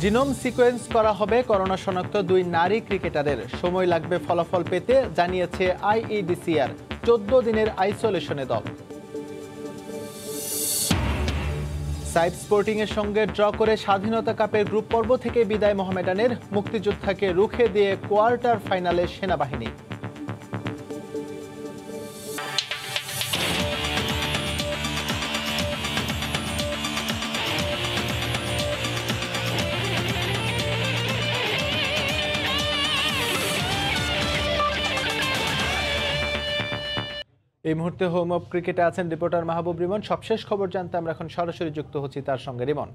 Genome sequence করা হবে corona শনাক্ত 2 নারী ক্রিকেটারের। সময় লাগবে ফলাফল পেতে, জানিয়েছে আইইডিসিআর। 14 দিনের আইসোলেশনে দল। সাইড স্পোর্টিং এর সঙ্গে ড্র করে স্বাধীনতা কাপের গ্রুপ পর্ব থেকে বিদায় মোহামেডানের। মুক্তিযোদ্ধাকে রুখে দিয়ে কোয়ার্টার ফাইনালে সেনাবাহিনী। এই মুহূর্তে হোম অফ ক্রিকেটে আছেন রিপোর্টার মাহবুব রিমন। সবশেষ খবর জানতে আমরা এখন সরাসরি যুক্ত হচ্ছি তার সঙ্গে। রিমন,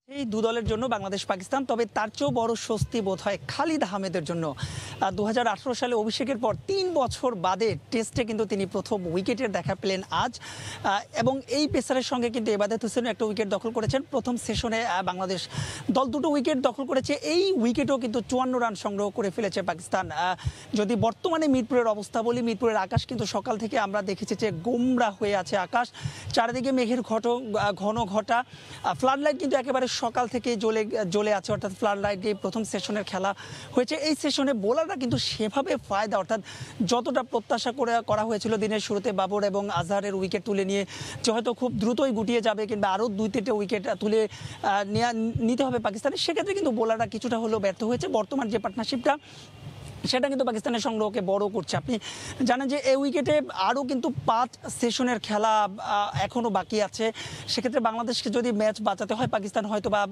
এই দু দলের জন্য বাংলাদেশ পাকিস্তান, তবে তার চেয়েও বড় স্বস্তি বোধ হয় খালিদ আহমেদের জন্য। 2018 সালে অভিষেকের পর 3 বছর বাদে টেস্টে কিন্তু তিনি প্রথম উইকেটের দেখা পেলেন আজ, এবং এই পেসারের সঙ্গে কিন্তু এবাদত হোসেনও একটা উইকেট দখল করেছেন। প্রথম সেশনে বাংলাদেশ দল 2টো উইকেট দখল করেছে। এই উইকেটও কিন্তু 54 রান সংগ্রহ করে ফেলেছে পাকিস্তান। যদি বর্তমানে মিরপুরের অবস্থা বলি, মিরপুরের আকাশ কিন্তু সকাল থেকে আমরা দেখেছি যে গোমরা হয়ে আছে আকাশ, চারিদিকে মেঘের ঘন ঘটা। ফ্লাড লাইট কিন্তু একেবারে সকাল থেকে জ্বলে আছে, অর্থাৎ ফ্লাড লাইট দিয়ে প্রথম সেশনের খেলা হয়েছে। এই সেশনে বোলাররা কিন্তু সেভাবে ফায়দা, অর্থাৎ যতটা প্রত্যাশা করা হয়েছিল দিনের শুরুতে বাবর এবং আজহারের উইকেট তুলে নিয়ে যে হয়তো খুব দ্রুতই গুটিয়ে যাবে কিংবা আরও 2-3টে উইকেট তুলে নিতে হবে পাকিস্তানের, সেক্ষেত্রে কিন্তু বোলাররা কিছুটা হলেও ব্যর্থ হয়েছে। বর্তমান যে পার্টনারশিপটা সেটা কিন্তু পাকিস্তানের সংগ্রহকে বড় করছে। আপনি জানেন যে এই উইকেটে আরও কিন্তু 5 সেশনের খেলা এখনও বাকি আছে। সেক্ষেত্রে বাংলাদেশকে যদি ম্যাচ বাঁচাতে হয়, পাকিস্তান হয়তো বা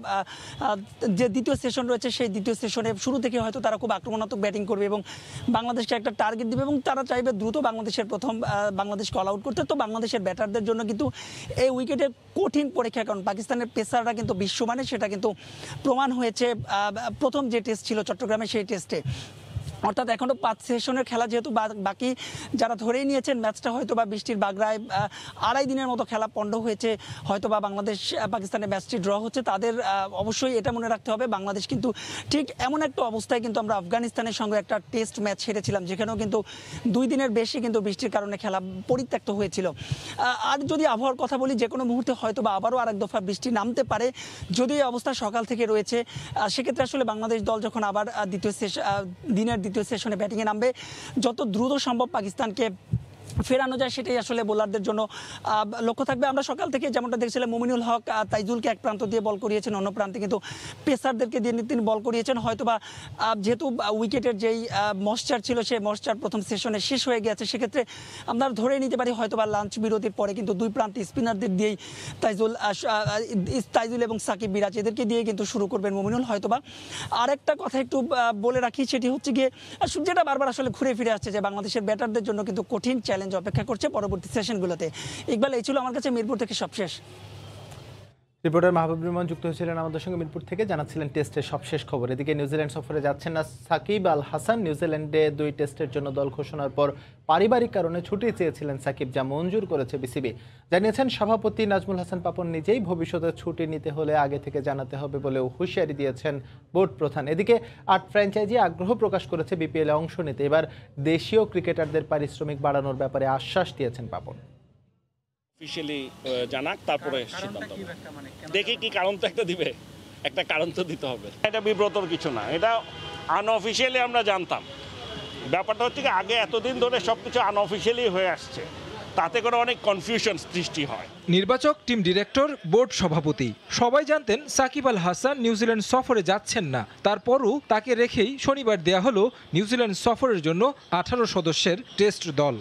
যে দ্বিতীয় সেশন রয়েছে সেই দ্বিতীয় সেশনে শুরু থেকে হয়তো তারা খুব আক্রমণাত্মক ব্যাটিং করবে এবং বাংলাদেশকে একটা টার্গেট দেবে এবং তারা চাইবে দ্রুত বাংলাদেশকে অল আউট করতে। তো বাংলাদেশের ব্যাটারদের জন্য কিন্তু এই উইকেটে কঠিন পরীক্ষা, কারণ পাকিস্তানের পেসাররা কিন্তু বিশ্বমানের, সেটা কিন্তু প্রমাণ হয়েছে প্রথম যে টেস্ট ছিল চট্টগ্রামে সেই টেস্টে। অর্থাৎ এখনও 5 সেশনের খেলা যেহেতু বাকি, যারা ধরেই নিয়েছেন ম্যাচটা হয়তো বা বৃষ্টির বাগড়ায় 2.5 দিনের মতো খেলা পণ্ড হয়েছে, হয়তো বা পাকিস্তানের ম্যাচটি ড্র হচ্ছে, তাদের অবশ্যই এটা মনে রাখতে হবে বাংলাদেশ কিন্তু ঠিক এমন একটা অবস্থায় কিন্তু আমরা আফগানিস্তানের সঙ্গে একটা টেস্ট ম্যাচ হেরেছিলাম, যেখানেও কিন্তু 2 দিনের বেশি কিন্তু বৃষ্টির কারণে খেলা পরিত্যক্ত হয়েছিল। আর যদি আবহাওয়ার কথা বলি, যে কোনো মুহূর্তে হয়তো বা আবারও আরেক দফা বৃষ্টি নামতে পারে, যদি এই অবস্থা সকাল থেকে রয়েছে। সেক্ষেত্রে আসলে বাংলাদেশ দল যখন আবার দিনের দ্বিতীয় সেশনে ব্যাটিংয়ে নামবে, যত দ্রুত সম্ভব পাকিস্তানকে ফেরানো যায় সেটাই আসলে বোলারদের জন্য লক্ষ্য থাকবে। আমরা সকাল থেকে যেমনটা দেখছিলাম, মুমিনুল হক তাইজুলকে এক প্রান্ত দিয়ে বল করিয়েছেন, অন্য প্রান্তে কিন্তু পেসারদেরকে দিয়ে তিনি বল করিয়েছেন। হয়তোবা যেহেতু উইকেটের যেই ময়েশ্চার ছিল সেই ময়েশ্চার প্রথম সেশনে শেষ হয়ে গেছে, সেক্ষেত্রে আমরা ধরে নিতে পারি হয়তোবা লাঞ্চ বিরতির পরে কিন্তু দুই প্রান্তে স্পিনারদের দিয়েই তাইজুল এবং সাকিব মিরাজ এদেরকে দিয়ে কিন্তু শুরু করবেন মুমিনুল। হয়তোবা আরেকটা কথা একটু বলে রাখি, সেটি হচ্ছে গিয়ে যেটা বারবার আসলে ঘুরে ফিরে আসছে, যে বাংলাদেশের ব্যাটারদের জন্য কিন্তু কঠিন চ্যালেঞ্জ অপেক্ষা করছে পরবর্তী সেশনগুলোতে। ইকবাল, এই ছিল আমার কাছে মিরপুর থেকে সবশেষ। রিপোর্টার মাহবুব রিমন যুক্ত হয়েছিলেন আমাদের সঙ্গে মিরপুর থেকে, জানাচ্ছিলেন টেস্টের সবশেষ খবর। এদিকে নিউজিল্যান্ড সফরে যাচ্ছেন না সাকিব আল হাসান। নিউজিল্যান্ডে 2 টেস্টের জন্য দল ঘোষণার পর পারিবারিক কারণে ছুটি চেয়েছিলেন সাকিব, যা মঞ্জুর করেছে বিসিবি। জানিয়েছেন সভাপতি নাজমুল হাসান পাপন নিজেই, ভবিষ্যতে ছুটি নিতে হলে আগে থেকে জানাতে হবে বলেও হুঁশিয়ারি দিয়েছেন বোর্ড প্রধান। এদিকে 8 ফ্র্যাঞ্চাইজি আগ্রহ প্রকাশ করেছে বিপিএলে অংশ নিতে। এবার দেশীয় ক্রিকেটারদের পারিশ্রমিক বাড়ানোর ব্যাপারে আশ্বাস দিয়েছেন পাপন। অফিশিয়ালি জানাক, তারপরে সিদ্ধান্ত দেখি কি কারণ তো একটা দিবে, একটা কারণ তো দিতে হবে। এটা বিব্রতর কিছু না, এটা আনঅফিশিয়ালি আমরা জানতাম। ব্যাপারটা হচ্ছে কি, আগে এতদিন ধরে সবকিছু আনঅফিশিয়ালি হয়ে আসছে, তাতে করে অনেক কনফিউশন সৃষ্টি হয়। নির্বাচক, টিম ডিরেক্টর, বোর্ড সভাপতি সবাই জানতেন সাকিব আল হাসান নিউজিল্যান্ড সফরে যাচ্ছেন না। তারপরও তাকে রেখেই শনিবার দেয়া হলো নিউজিল্যান্ড সফরের জন্য 18 সদস্যের টেস্ট দল।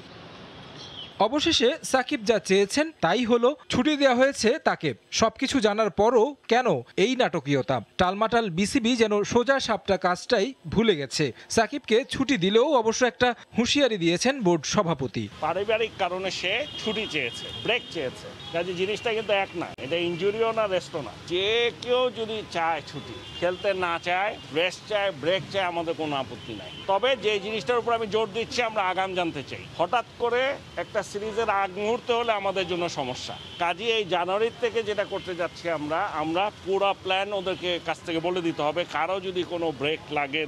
অবশেষে সাকিব যা চেয়েছেন তাই হলো, ছুটি দেওয়া হয়েছে তাকে। সবকিছু জানার পরও কেন এই নাটকীয়তা? টালমাটাল বিসিবি যেন সোজা সাপটা কাজটাই ভুলে গেছে। সাকিবকে ছুটি দিলেও অবশ্য একটা হুঁশিয়ারি দিয়েছেন বোর্ড সভাপতি। পারিবারিক কারণে সে ছুটি চেয়েছে, ব্রেক চেয়েছে। কাজে জিনিসটা কিন্তু এক না, এটা ইনজুরিও না, রেস্টও না। যে কেউ যদি চায় ছুটি, খেলতে না চায়, রেস্ট চায়, ব্রেক চায়, আমাদের কোনো আপত্তি নাই। তবে যে জিনিসটার উপর আমি জোর দিচ্ছি, আমরা আগাম জানতে চাই। হঠাৎ করে একটা সিরিজের আগ মুহূর্তে হলে আমাদের জন্য সমস্যা। কাজে এই জানুয়ারির থেকে যেটা করতে যাচ্ছি আমরা পুরো প্ল্যান ওদেরকে কাছ থেকে বলে দিতে হবে। কারো যদি কোনো ব্রেক লাগে,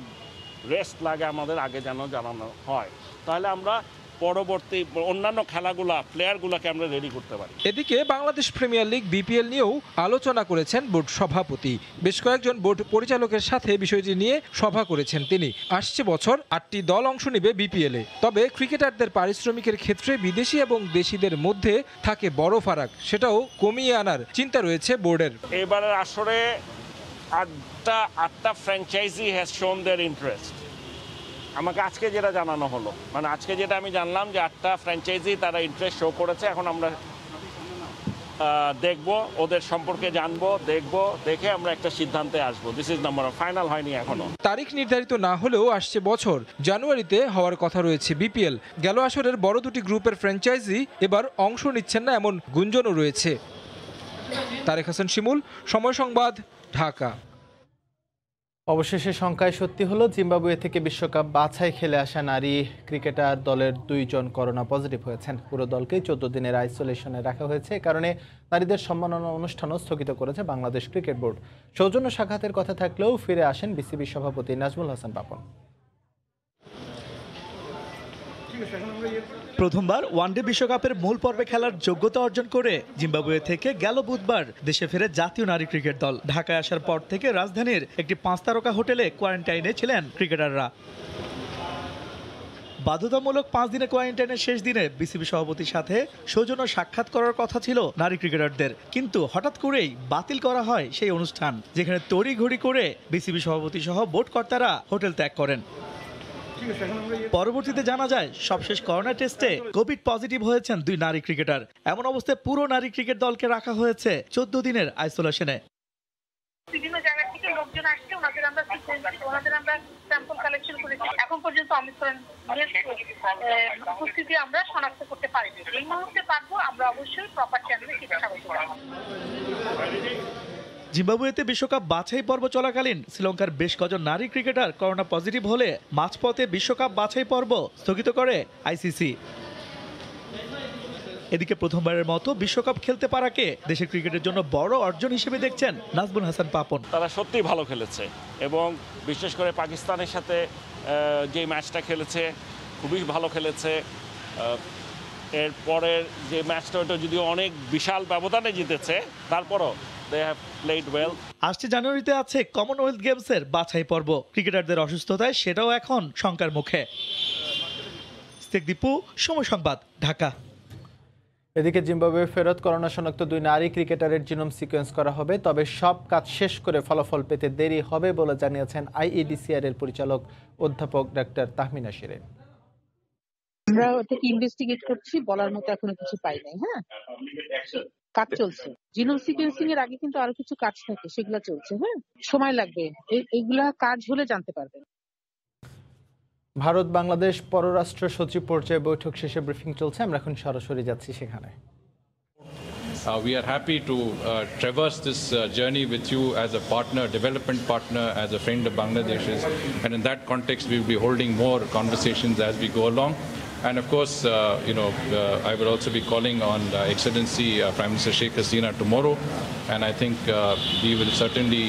রেস্ট লাগে, আমাদের আগে যেন জানানো হয়। তাহলে আমরা পরবর্তী অন্যান্য খেলাগুলা প্লেয়ারগুলোকে আমরা রেডি করতে পারি। এদিকে বাংলাদেশ প্রিমিয়ার লিগ বিপিএল নিয়েও আলোচনা করেছেন বোর্ড সভাপতি। বেশ কয়েকজন বোর্ড পরিচালকের সাথে বিষয়টি নিয়ে সভা করেছেন তিনি। আসছে বছর 8টি দল অংশ নেবে বিপিএলে। তবে ক্রিকেটারদের পারিশ্রমিকের ক্ষেত্রে বিদেশি এবং দেশিদের মধ্যে থাকে বড় ফারাক, সেটাও কমিয়ে আনার চিন্তা রয়েছে বোর্ডের। এবারের আসরে আটটা ফ্র্যাঞ্চাইজি হ্যাজ শোন দেয়ার ইন্টারেস্ট। আমাকে আজকে যেটা জানানো হলো, মানে আজকে যেটা আমি জানলাম যে 8টা ফ্র্যাঞ্চাইজি তারা ইন্টারেস্ট শো করেছে। এখন আমরা দেখব, ওদের সম্পর্কে জানবো, দেখে আমরা একটা সিদ্ধান্তে আসবো। দিস ইজ নাম্বার ফাইনাল হয়নি এখনো। তারিখ নির্ধারিত না হলেও আসছে বছর জানুয়ারিতে হওয়ার কথা রয়েছে বিপিএল। গেল আসরের বড় দুটি গ্রুপের ফ্র্যাঞ্চাইজি এবার অংশ নিচ্ছেন না এমন গুঞ্জনও রয়েছে। তারেক হাসান শিমুল, সময় সংবাদ, ঢাকা। অবশেষে শঙ্কায় সত্যি হলো, জিম্বাবুয়ে থেকে বিশ্বকাপ বাছাই খেলে আসা নারী ক্রিকেটার দলের 2 জন করোনা পজিটিভ হয়েছেন। পুরো দলকেই 14 দিনের আইসোলেশনে রাখা হয়েছে। এ কারণে নারীদের সম্মাননা অনুষ্ঠানও স্থগিত করেছে বাংলাদেশ ক্রিকেট বোর্ড। সৌজন্য সাক্ষাতের কথা থাকলেও ফিরে আসেন বিসিবি সভাপতি নাজমুল হাসান পাপন। প্রথমবার ওয়ানডে বিশ্বকাপের মূল পর্বে খেলার যোগ্যতা অর্জন করে জিম্বাবুয়ে থেকে গেল বুধবার দেশে ফেরে জাতীয় নারী ক্রিকেট দল। ঢাকায় আসার পর থেকে রাজধানীর একটি 5 তারকা হোটেলে কোয়ারেন্টাইনে ছিলেন ক্রিকেটাররা। বাধ্যতামূলক 5 দিনের কোয়ারেন্টাইনের শেষ দিনে বিসিবি সভাপতির সাথে সৌজন্য সাক্ষাৎ করার কথা ছিল নারী ক্রিকেটারদের, কিন্তু হঠাৎ করেই বাতিল করা হয় সেই অনুষ্ঠান, যেখানে তড়িঘড়ি করে বিসিবি সভাপতি সহ বোর্ড কর্তারা হোটেল ত্যাগ করেন। পরবর্তীতে জানা যায় সবশেষ করোনা টেস্টে কোভিড পজিটিভ হয়েছেন 2 নারী ক্রিকেটার। এমন অবস্থায় পুরো নারী ক্রিকেট দলকে রাখা হয়েছে 14 দিনের আইসোলেশনে। বিভিন্ন জায়গা থেকে লোকজন আসছে, ওনাদের আমরা স্যাম্পল কালেকশন করেছি। এখন পর্যন্ত উপস্থিতি আমরা শনাক্ত করতে পারিনি। এই মুহূর্তে পারবো, আমরা অবশ্যই প্রপার চ্যানেলে চিকিৎসা করতে পারবো। জিম্বাবুয়েতে বিশ্বকাপ বাছাই পর্ব চলাকালীন শ্রীলঙ্কার বেশ কজন নারী ক্রিকেটার করোনা পজিটিভ হলে মাঝপথে বিশ্বকাপ বাছাই পর্ব স্থগিত করে আইসিসি। এদিকে প্রথমবারের মতো বিশ্বকাপ খেলতে পারাকে দেশের ক্রিকেটের জন্য বড় অর্জন হিসেবে দেখছেন নাজমুল হাসান পাপন। তারা সত্যিই ভালো খেলেছে এবং বিশেষ করে পাকিস্তানের সাথে যে ম্যাচটা খেলেছে খুবই ভালো খেলেছে। এরপরের যে ম্যাচটা ওটা যদিও অনেক বিশাল ব্যবধানে জিতেছে, তারপরও they have played well. আসছে জানুয়ারিতে আছে কমনওয়েলথ গেমসের বাছাই পর্ব। ক্রিকেটারদের অসুস্থতায় সেটাও এখন শঙ্কার মুখে। দীপু, সময় সংবাদ, ঢাকা। এদিকে জিম্বাবুয়ে ফেরত করোনা শনাক্ত 2 নারী ক্রিকেটারের জিনোম সিকোয়েন্স করা হবে, তবে সব কাজ শেষ করে ফলাফল পেতে দেরি হবে বলে জানিয়েছেন আইইডিসিআর এর পরিচালক অধ্যাপক ডাক্তার তাহমিনা শিরিন। আমরা ওটাকে ইনভেস্টিগেট করছি, বলার মতো এখনো কিছু পাই নাই। হ্যাঁ, কাজ চলছে। জিনোম সিকোয়েন্সিং এর আগে কিন্তু আরো কিছু কাজ থাকে, সেগুলো চলছে। হ্যাঁ, সময় লাগবে, এগুলা কাজ হলে জানতে পারবেন। ভারত বাংলাদেশ পররাষ্ট্র সচিব পর্যায়ে বৈঠক শেষে ব্রিফিং চলছে, আমরা এখন সরাসরি যাচ্ছি সেখানে। We are happy to traverse this journey with you as a partner, development partner, as a friend of Bangladesh's, and in that context we will be holding more conversations as we go along. And of course, I will also be calling on Excellency Prime Minister Sheikh Hasina tomorrow, and I think we will certainly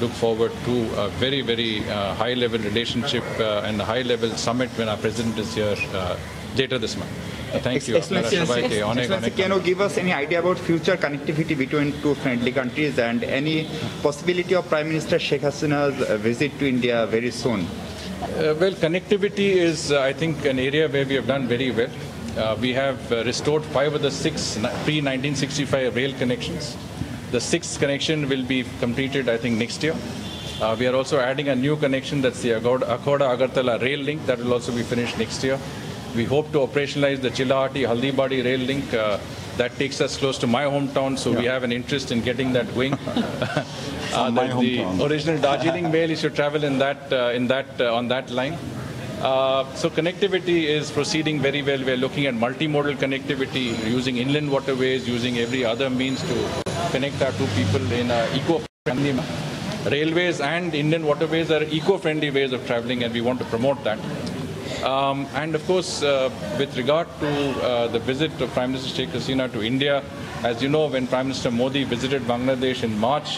look forward to a very, very high-level relationship and a high-level summit when our President is here later this month. Thank you. Excellency, can you give us any idea about future connectivity between two friendly countries and any possibility of Prime Minister Sheikh Hasina's visit to India very soon? Well, connectivity is, I think, an area where we have done very well. We have restored 5 of the 6 pre-1965 rail connections. The 6th connection will be completed, I think, next year. We are also adding a new connection, that's the Akhoda-Agartala rail link, that will also be finished next year. We hope to operationalize the Chilahati-Haldibadi rail link. That takes us close to my hometown, so we have an interest in getting that going. The original Darjeeling mail is to travel on that line. So connectivity is proceeding very well. We are looking at multimodal connectivity, using inland waterways, using every other means to connect our two people in an eco-friendly manner. Railways and inland waterways are eco-friendly ways of traveling, and we want to promote that. And of course, with regard to the visit of Prime Minister Sheikh Hasina to India, as you know, when Prime Minister Modi visited Bangladesh in March,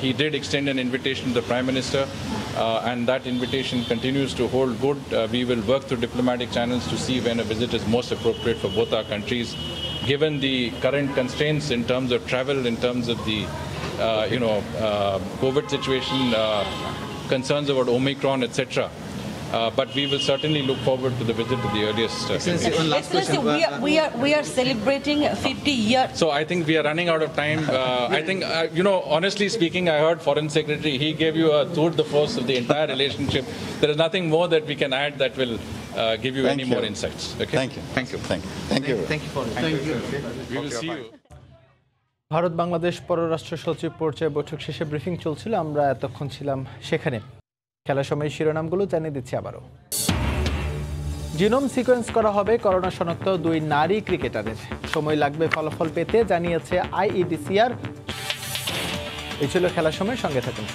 he did extend an invitation to the Prime Minister. and that invitation continues to hold good. We will work through diplomatic channels to see when a visit is most appropriate for both our countries, given the current constraints in terms of travel, in terms of the COVID situation, concerns about Omicron, etc. But we will certainly look forward to the visit to the earliest. Excellency, we are celebrating 50 years. So I think we are running out of time. I think, honestly speaking, I heard Foreign Secretary, he gave you a tour de force of the entire relationship. There is nothing more that we can add that will give you any more insights. Okay? Thank you. Thank you. Thank you. Thank you. Thank you for We will see you. Bharat Bangladesh পররাষ্ট্র সচিব পর্যায়ে বৈঠক শেষে briefing চলছিল, আমরা এতক্ষণ ছিলাম সেখানে। খেলার সময় শিরোনামগুলো জানিয়ে দিচ্ছি আবারও। জিনোম সিকোয়েন্স করা হবে করোনা শনাক্ত 2 নারী ক্রিকেটারের, সময় লাগবে ফলাফল পেতে জানিয়েছে আইইডিসিআর। এই ছিল খেলার সময়, সঙ্গে থাকুন।